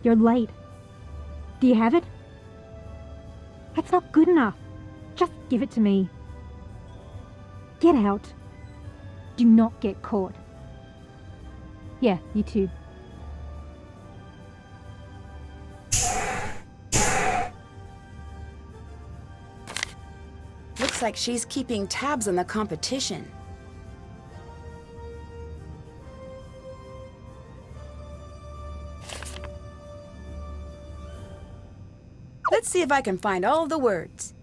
You're late. Do you have it? It's not good enough. Just give it to me. Get out. Do not get caught. Yeah, you too. Looks like she's keeping tabs on the competition. Let's see if I can find all the words.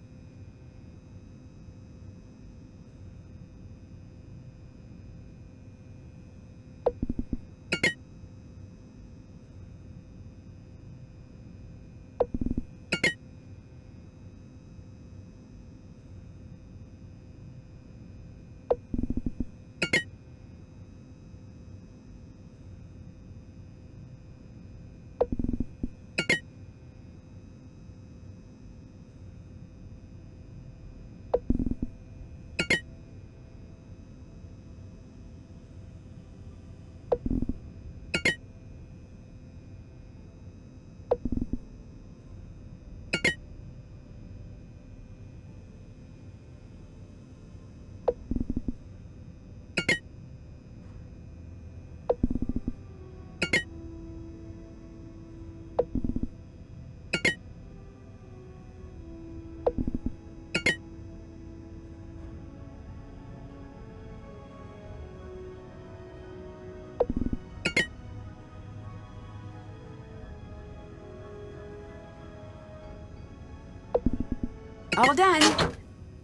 All done.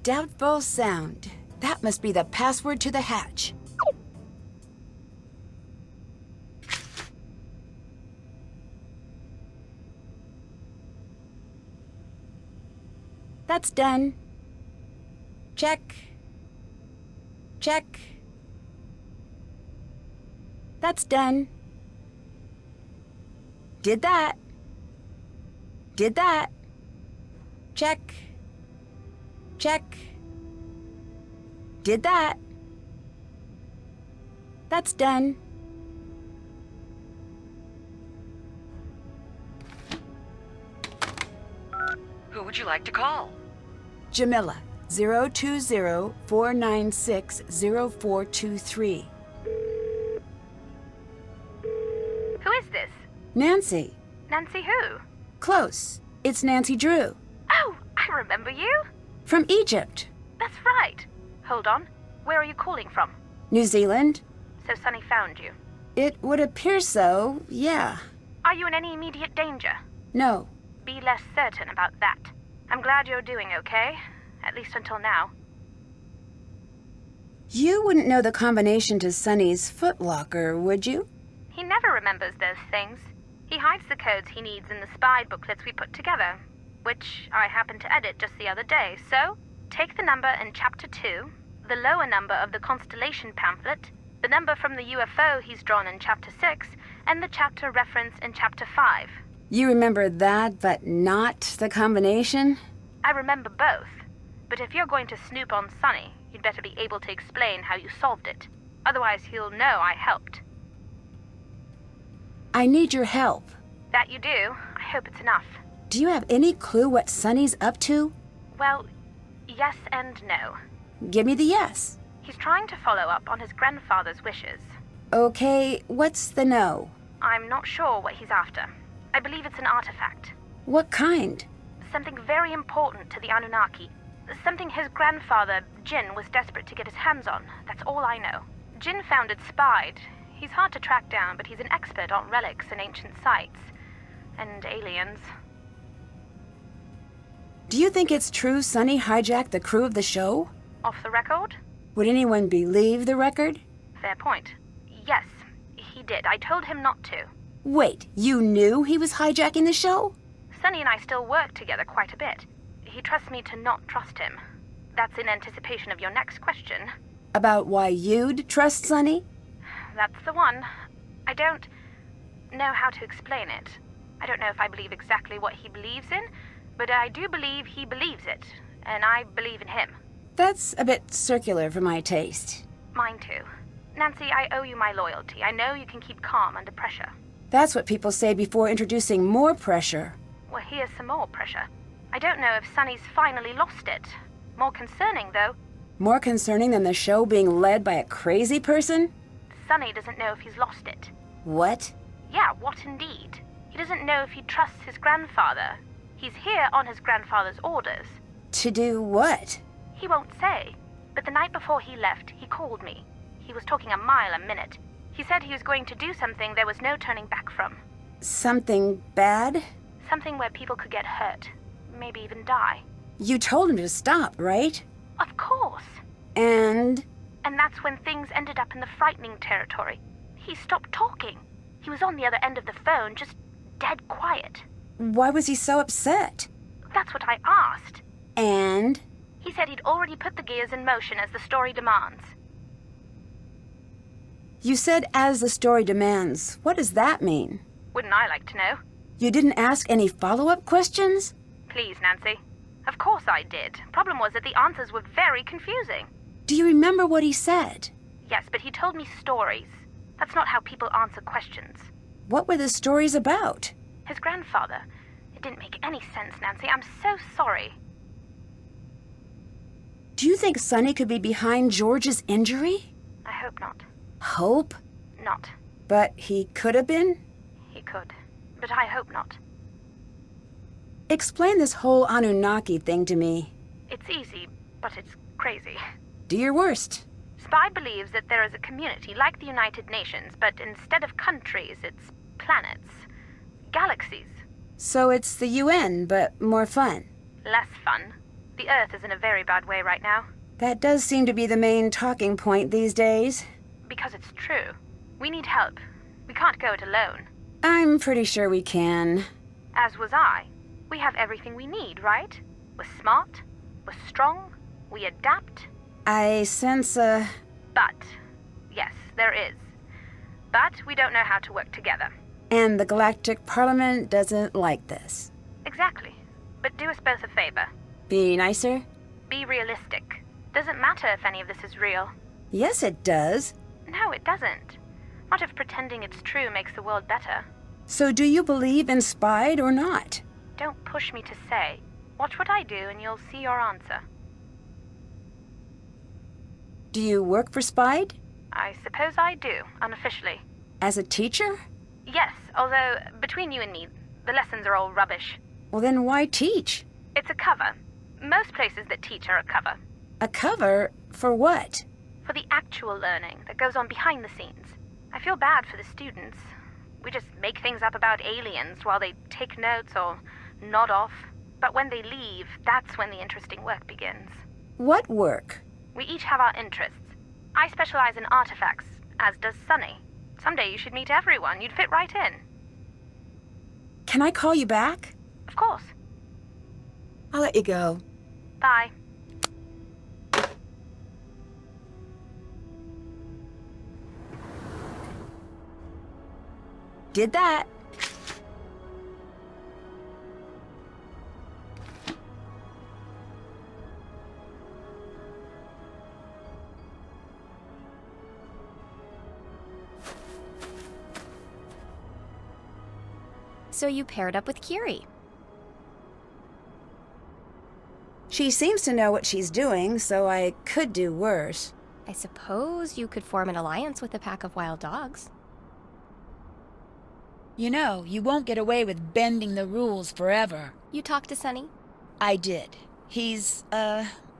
Doubtful sound. That must be the password to the hatch. That's done. Check. Check. That's done. Did that. Did that. Check. Check. Did that. That's done. Who would you like to call? Jamila, 020-496-0423. Who is this? Nancy. Nancy who? Close. It's Nancy Drew. Oh, I remember you. From Egypt. That's right. Hold on. Where are you calling from? New Zealand. So Sunny found you. It would appear so, yeah. Are you in any immediate danger? No. Be less certain about that. I'm glad you're doing okay. At least until now. You wouldn't know the combination to Sunny's footlocker, would you? He never remembers those things. He hides the codes he needs in the spy booklets we put together, which I happened to edit just the other day. So, take the number in Chapter 2, the lower number of the Constellation pamphlet, the number from the UFO he's drawn in Chapter 6, and the chapter reference in Chapter 5. You remember that, but not the combination? I remember both. But if you're going to snoop on Sunny, you'd better be able to explain how you solved it. Otherwise, he'll know I helped. I need your help. That you do. I hope it's enough. Do you have any clue what Sunny's up to? Well, yes and no. Give me the yes. He's trying to follow up on his grandfather's wishes. Okay, what's the no? I'm not sure what he's after. I believe it's an artifact. What kind? Something very important to the Anunnaki. Something his grandfather, Jin, was desperate to get his hands on. That's all I know. Jin found it spied. He's hard to track down, but he's an expert on relics and ancient sites. And aliens. Do you think it's true Sunny hijacked the crew of the show? Off the record? Would anyone believe the record? Fair point. Yes, he did. I told him not to. Wait, you knew he was hijacking the show? Sunny and I still work together quite a bit. He trusts me to not trust him. That's in anticipation of your next question. About why you'd trust Sunny? That's the one. I don't know how to explain it. I don't know if I believe exactly what he believes in, but I do believe he believes it, and I believe in him. That's a bit circular for my taste. Mine too. Nancy, I owe you my loyalty. I know you can keep calm under pressure. That's what people say before introducing more pressure. Well, here's some more pressure. I don't know if Sunny's finally lost it. More concerning, though, More concerning than the show being led by a crazy person? Sunny doesn't know if he's lost it. What? Yeah, what indeed? He doesn't know if he trusts his grandfather. He's here on his grandfather's orders. To do what? He won't say. But the night before he left, he called me. He was talking a mile a minute. He said he was going to do something there was no turning back from. Something bad? Something where people could get hurt. Maybe even die. You told him to stop, right? Of course. And? And that's when things ended up in the frightening territory. He stopped talking. He was on the other end of the phone, just dead quiet. Why was he so upset? That's what I asked. And? He said he'd already put the gears in motion as the story demands. You said as the story demands. What does that mean? Wouldn't I like to know? You didn't ask any follow-up questions? Please, Nancy. Of course I did. Problem was that the answers were very confusing. Do you remember what he said? Yes, but he told me stories. That's not how people answer questions. What were the stories about? His grandfather. It didn't make any sense, Nancy. I'm so sorry. Do you think Sonny could be behind George's injury? I hope not. Hope? Not. But he could have been? He could. But I hope not. Explain this whole Anunnaki thing to me. It's easy, but it's crazy. Do your worst. Spy believes that there is a community like the United Nations, but instead of countries, it's planets. Galaxies. So it's the UN, but more fun. Less fun. The Earth is in a very bad way right now. That does seem to be the main talking point these days. Because it's true. We need help. We can't go it alone. I'm pretty sure we can. As was I. We have everything we need, right? We're smart. We're strong. We adapt. I sense a... But. Yes, there is. But we don't know how to work together. And the Galactic Parliament doesn't like this. Exactly. But do us both a favor. Be nicer? Be realistic. Doesn't matter if any of this is real. Yes, it does. No, it doesn't. Not if pretending it's true makes the world better. So do you believe in Spied or not? Don't push me to say. Watch what I do and you'll see your answer. Do you work for Spied? I suppose I do, unofficially. As a teacher? Yes, although, between you and me, the lessons are all rubbish. Well, then why teach? It's a cover. Most places that teach are a cover. A cover? For what? For the actual learning that goes on behind the scenes. I feel bad for the students. We just make things up about aliens while they take notes or nod off. But when they leave, that's when the interesting work begins. What work? We each have our interests. I specialize in artifacts, as does Sunny. Someday you should meet everyone. You'd fit right in. Can I call you back? Of course. I'll let you go. Bye. Did that. So you paired up with Kiri. She seems to know what she's doing, so I could do worse. I suppose you could form an alliance with a pack of wild dogs. You know, you won't get away with bending the rules forever. You talked to Sunny? I did. He's,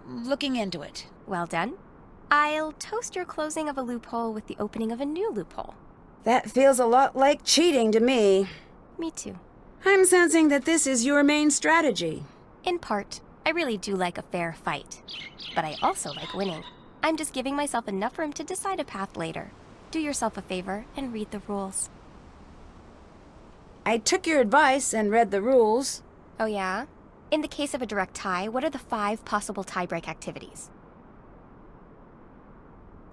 looking into it. Well done. I'll toast your closing of a loophole with the opening of a new loophole. That feels a lot like cheating to me. Me too. I'm sensing that this is your main strategy. In part. I really do like a fair fight. But I also like winning. I'm just giving myself enough room to decide a path later. Do yourself a favor and read the rules. I took your advice and read the rules. Oh yeah? In the case of a direct tie, what are the 5 possible tiebreak activities?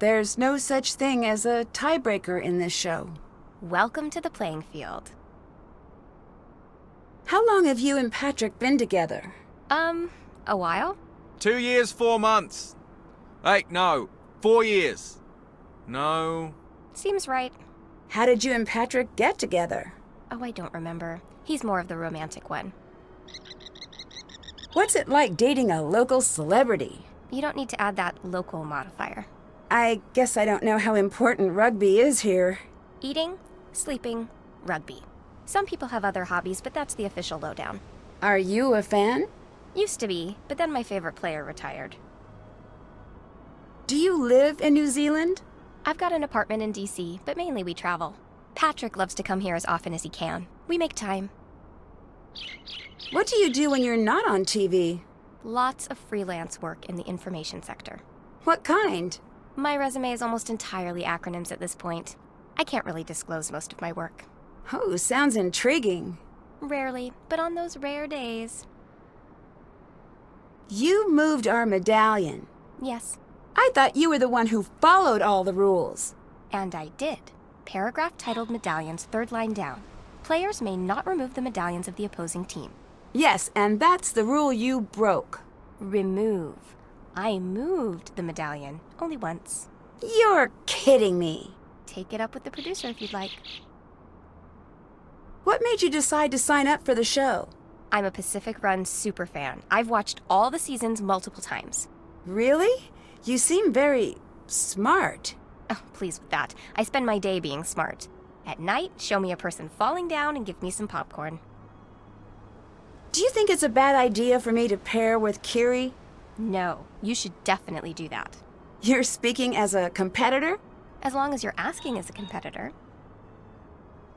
There's no such thing as a tiebreaker in this show. Welcome to the playing field. How long have you and Patrick been together? A while? 2 years, 4 months. Hey, no, 4 years. No. Seems right. How did you and Patrick get together? Oh, I don't remember. He's more of the romantic one. What's it like dating a local celebrity? You don't need to add that local modifier. I guess I don't know how important rugby is here. Eating, sleeping, rugby. Some people have other hobbies, but that's the official lowdown. Are you a fan? Used to be, but then my favorite player retired. Do you live in New Zealand? I've got an apartment in DC, but mainly we travel. Patrick loves to come here as often as he can. We make time. What do you do when you're not on TV? Lots of freelance work in the information sector. What kind? My resume is almost entirely acronyms at this point. I can't really disclose most of my work. Oh, sounds intriguing. Rarely, but on those rare days. You moved our medallion. Yes, I thought you were the one who followed all the rules. and I did. Paragraph titled Medallions, third line down. Players may not remove the medallions of the opposing team. Yes, and that's the rule you broke. Remove. I moved the medallion, only once. You're kidding me. Take it up with the producer if you'd like. What made you decide to sign up for the show? I'm a Pacific Run superfan. I've watched all the seasons multiple times. Really? You seem very smart. Oh, please with that. I spend my day being smart. At night, show me a person falling down and give me some popcorn. Do you think it's a bad idea for me to pair with Kiri? No, you should definitely do that. You're speaking as a competitor? As long as you're asking as a competitor.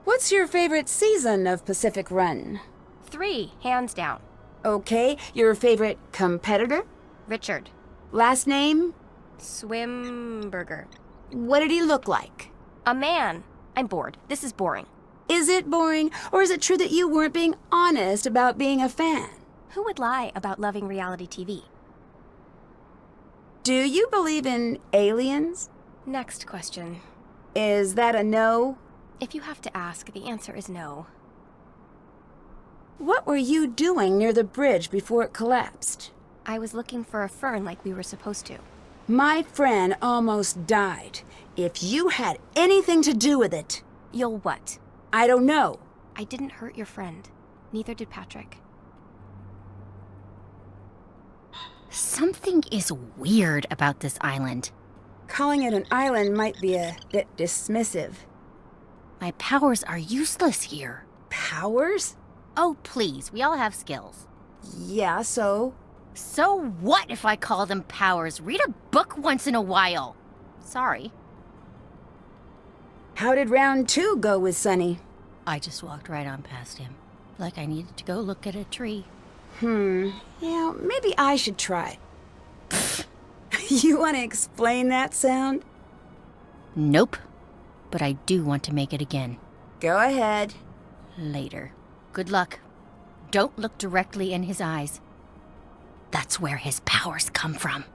What's your favorite season of Pacific Run? 3, hands down. Okay, your favorite competitor? Richard. Last name? Swimburger. What did he look like? A man. I'm bored. This is boring. Is it boring, or is it true that you weren't being honest about being a fan? Who would lie about loving reality TV? Do you believe in aliens? Next question. Is that a no? If you have to ask, the answer is no. What were you doing near the bridge before it collapsed? I was looking for a fern like we were supposed to. My friend almost died. If you had anything to do with it, You'll what? I don't know. I didn't hurt your friend. Neither did Patrick. Something is weird about this island. Calling it an island might be a bit dismissive. My powers are useless here. Powers? Oh, please, we all have skills. Yeah, so? So what if I call them powers? Read a book once in a while. Sorry. How did round 2 go with Sunny? I just walked right on past him, like I needed to go look at a tree. Yeah, maybe I should try. You want to explain that sound? Nope. But I do want to make it again. Go ahead. Later. Good luck. Don't look directly in his eyes. That's where his powers come from.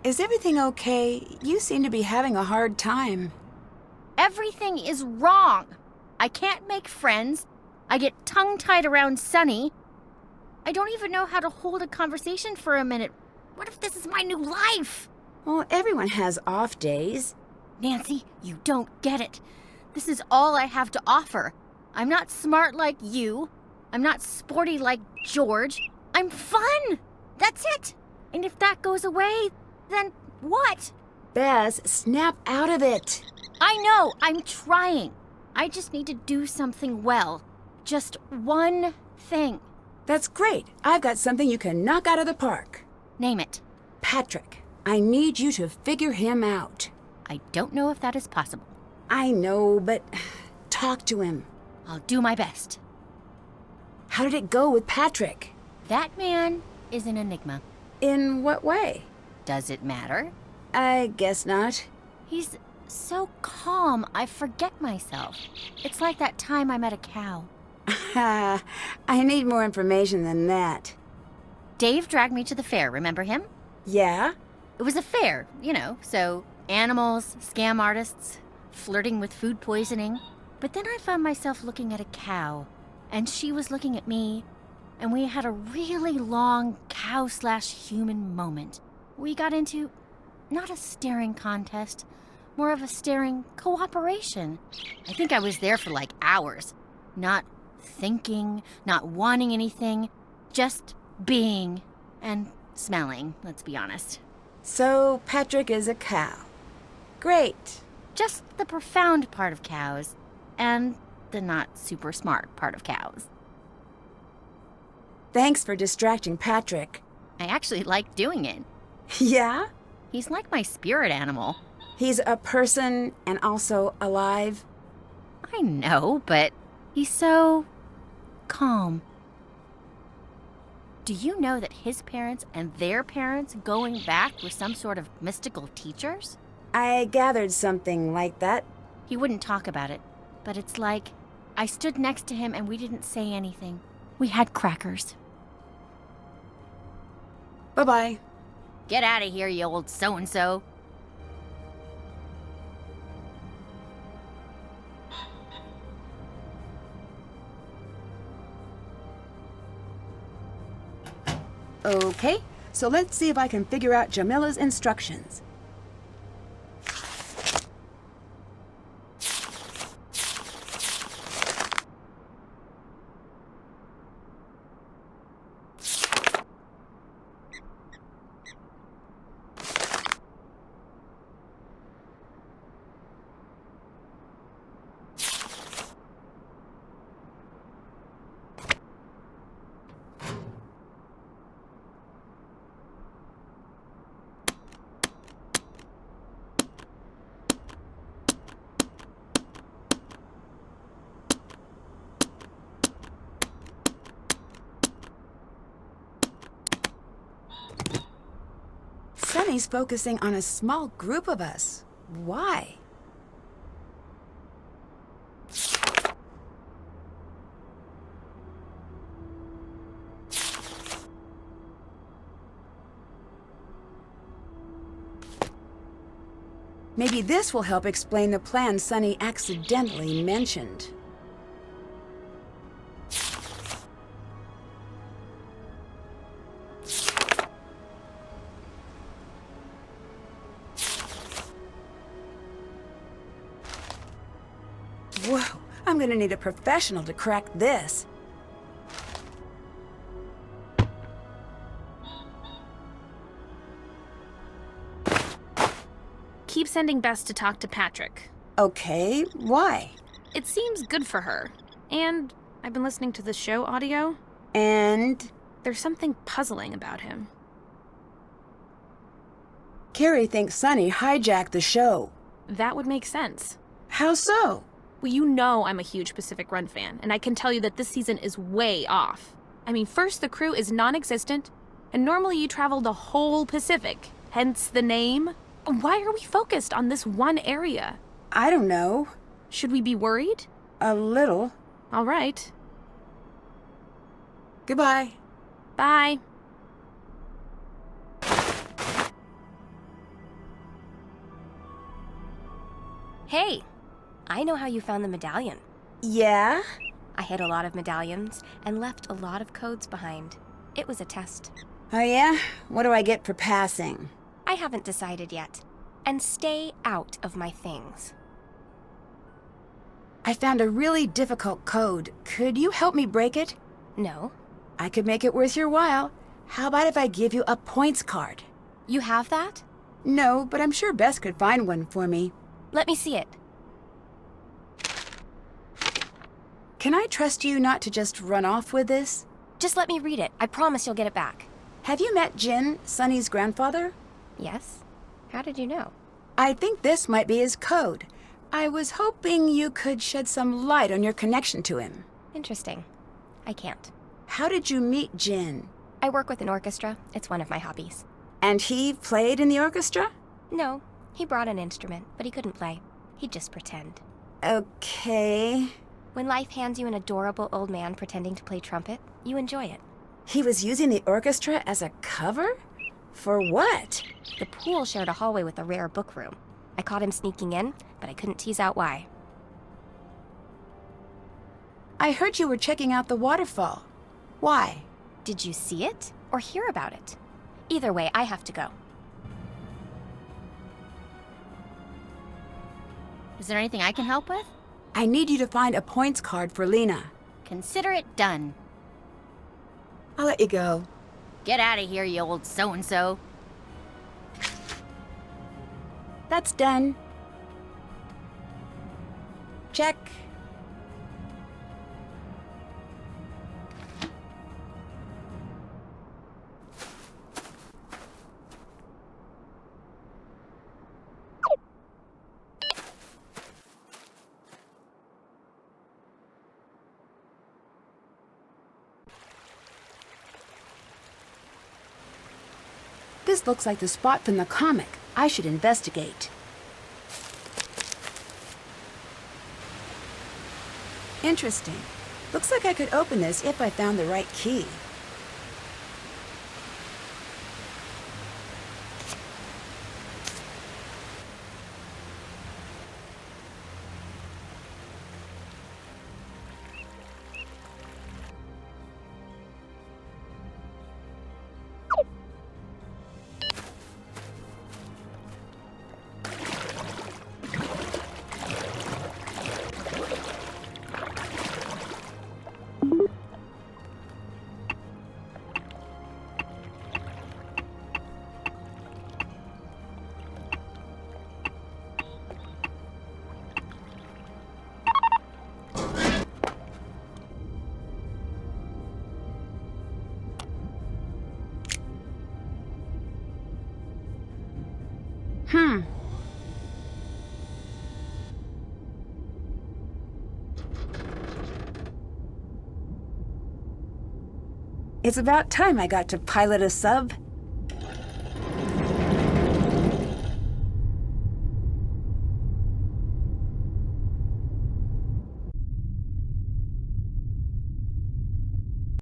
Is everything okay? You seem to be having a hard time. Everything is wrong. I can't make friends. I get tongue-tied around Sunny. I don't even know how to hold a conversation for a minute. What if this is my new life? Well, everyone has off days. Nancy, you don't get it. This is all I have to offer. I'm not smart like you. I'm not sporty like George. I'm fun. That's it. And if that goes away, then what? Bess, snap out of it. I know, I'm trying. I just need to do something well. Just one thing. That's great. I've got something you can knock out of the park. Name it. Patrick, I need you to figure him out. I don't know if that is possible. I know, but talk to him. I'll do my best. How did it go with Patrick? That man is an enigma. In what way? Does it matter? I guess not. He's so calm, I forget myself. It's like that time I met a cow. I need more information than that. Dave dragged me to the fair, remember him? Yeah? It was a fair, so animals, scam artists, flirting with food poisoning. But then I found myself looking at a cow, and she was looking at me, and we had a really long cow/human moment. We got into not a staring contest, more of a staring cooperation. I think I was there for like hours. Not thinking, not wanting anything, just being and smelling, let's be honest. So, Patrick is a cow. Great. Just the profound part of cows and the not super smart part of cows. Thanks for distracting Patrick. I actually like doing it. Yeah? He's like my spirit animal. He's a person and also alive. I know, but he's so calm. Do you know that his parents and their parents going back were some sort of mystical teachers? I gathered something like that. He wouldn't talk about it, but it's like I stood next to him and we didn't say anything. We had crackers. Bye-bye. Get out of here, you old so-and-so. Okay, so let's see if I can figure out Jamila's instructions. Sunny's focusing on a small group of us. Why? Maybe this will help explain the plan Sunny accidentally mentioned. Whoa, I'm gonna need a professional to crack this. Keep sending Bess to talk to Patrick. Okay, why? It seems good for her. And I've been listening to the show audio. And There's something puzzling about him. Carrie thinks Sunny hijacked the show. That would make sense. How so? Well, you know I'm a huge Pacific Run fan, and I can tell you that this season is way off. I mean, first, the crew is non-existent, and normally you travel the whole Pacific, hence the name. Why are we focused on this one area? I don't know. Should we be worried? A little. All right. Goodbye. Bye. Hey, I know how you found the medallion. Yeah? I hid a lot of medallions and left a lot of codes behind. It was a test. Oh yeah? What do I get for passing? I haven't decided yet. And stay out of my things. I found a really difficult code. Could you help me break it? No. I could make it worth your while. How about if I give you a points card? You have that? No, but I'm sure Bess could find one for me. Let me see it. Can I trust you not to just run off with this? Just let me read it. I promise you'll get it back. Have you met Jin, Sunny's grandfather? Yes? How did you know? I think this might be his code. I was hoping you could shed some light on your connection to him. Interesting. I can't. How did you meet Jin? I work with an orchestra. It's one of my hobbies. And he played in the orchestra? No, he brought an instrument, but he couldn't play. He'd just pretend. Okay. When life hands you an adorable old man pretending to play trumpet, you enjoy it. He was using the orchestra as a cover? For what? The pool shared a hallway with a rare book room. I caught him sneaking in, but I couldn't tease out why. I heard you were checking out the waterfall. Why? Did you see it or hear about it? Either way, I have to go. Is there anything I can help with? I need you to find a points card for Lena. Consider it done. I'll let you go. Get out of here, you old so-and-so. That's done. Check. This looks like the spot from the comic. I should investigate. Interesting. Looks like I could open this if I found the right key. It's about time I got to pilot a sub.